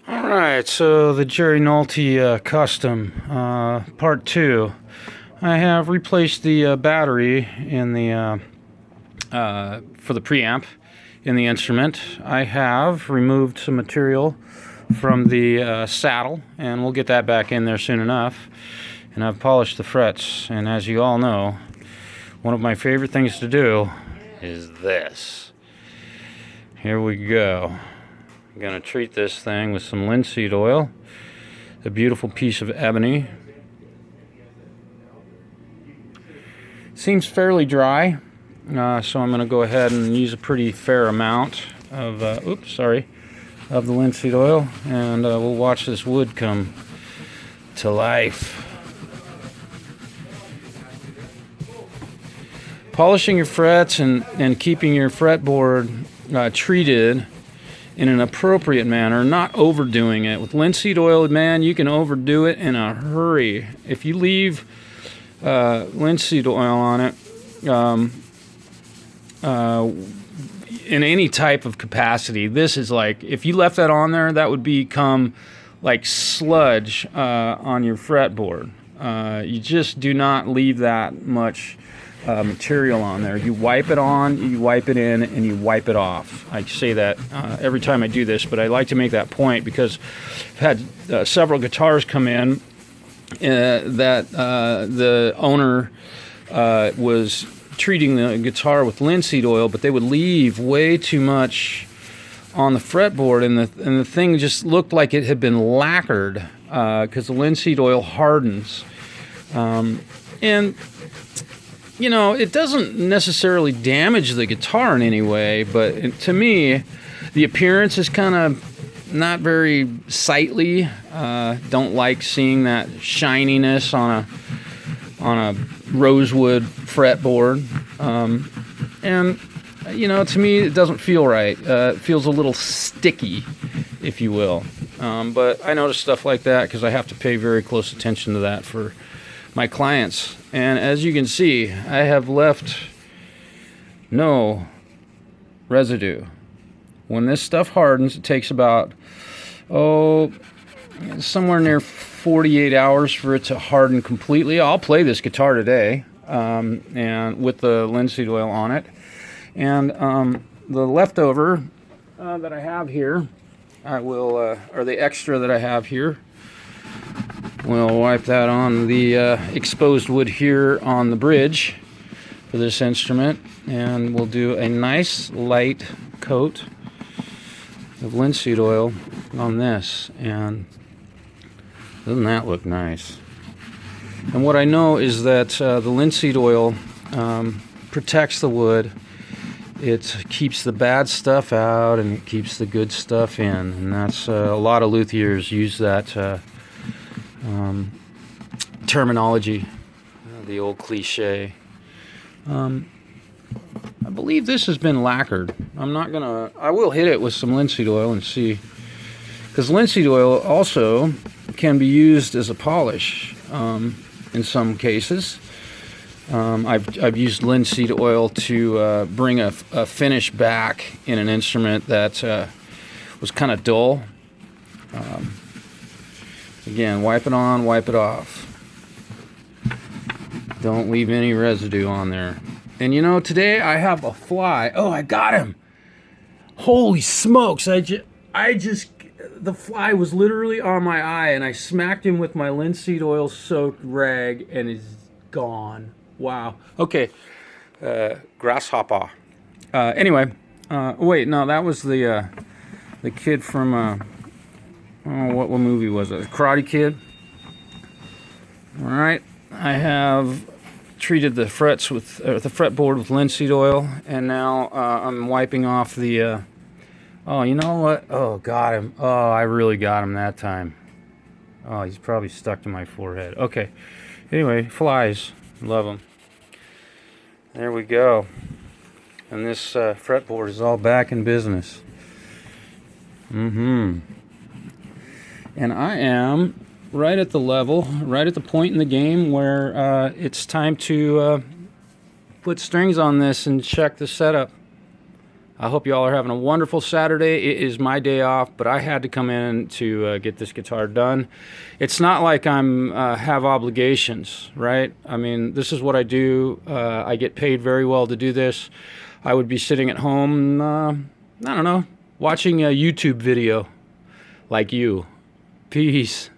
Alright, so the Jerry Nolte Custom, Part 2. I have replaced the battery in the for the preamp in the instrument. I have removed some material from the saddle, and we'll get that back in there soon enough. And I've polished the frets, and as you all know, one of my favorite things to do is this. Here we go. I'm going to treat this thing with some linseed oil, a beautiful piece of ebony. Seems fairly dry, so I'm going to go ahead and use a pretty fair amount of, of the linseed oil, and we'll watch this wood come to life. Polishing your frets and keeping your fretboard treated in an appropriate manner, not overdoing it. With linseed oil, man, you can overdo it in a hurry. If you leave linseed oil on it in any type of capacity, this is like, if you left that on there, that would become like sludge on your fretboard. You just do not leave that much material on there. You wipe it on, you wipe it in, and you wipe it off. I say that every time I do this, but I like to make that point because I've had several guitars come in that the owner was treating the guitar with linseed oil, but they would leave way too much on the fretboard, and the thing just looked like it had been lacquered because the linseed oil hardens. And you know, it doesn't necessarily damage the guitar in any way, but to me, the appearance is kind of not very sightly. Don't like seeing that shininess on a rosewood fretboard, and you know, to me, it doesn't feel right. It feels a little sticky, if you will. But I notice stuff like that because I have to pay very close attention to that for my clients. And as you can see, I have left no residue. When this stuff hardens, it takes about, somewhere near 48 hours for it to harden completely. I'll play this guitar today, and with the linseed oil on it. And the leftover that I have here, I will, or the extra that I have here, we'll wipe that on the exposed wood here on the bridge for this instrument, and we'll do a nice light coat of linseed oil on this. And doesn't that look nice? And what I know is that the linseed oil protects the wood. It keeps the bad stuff out and it keeps the good stuff in, and that's a lot of luthiers use that terminology, the old cliche. I believe this has been lacquered. I will hit it with some linseed oil and see, because linseed oil also can be used as a polish in some cases. I've used linseed oil to bring a finish back in an instrument that was kind of dull. Again, wipe it on, wipe it off. Don't leave any residue on there. And you know, today I have a fly. Oh, I got him. Holy smokes. The fly was literally on my eye, and I smacked him with my linseed oil soaked rag, and he's gone. Wow. Okay. Grasshopper. Anyway, wait, no, that was the kid from, what movie was it? Karate Kid. All right, I have treated the frets with the fretboard with linseed oil, and now I'm wiping off the. Oh, you know what? Oh, got him. Oh, I really got him that time. Oh, he's probably stuck to my forehead. Okay. Anyway, flies, love them. There we go. And this fretboard is all back in business. And I am right at the level, right at the point in the game where it's time to put strings on this and check the setup. I hope you all are having a wonderful Saturday. It is my day off, but I had to come in to get this guitar done. It's not like I'm have obligations, right? I mean, this is what I do. I get paid very well to do this. I would be sitting at home, I don't know, watching a YouTube video like you. Peace.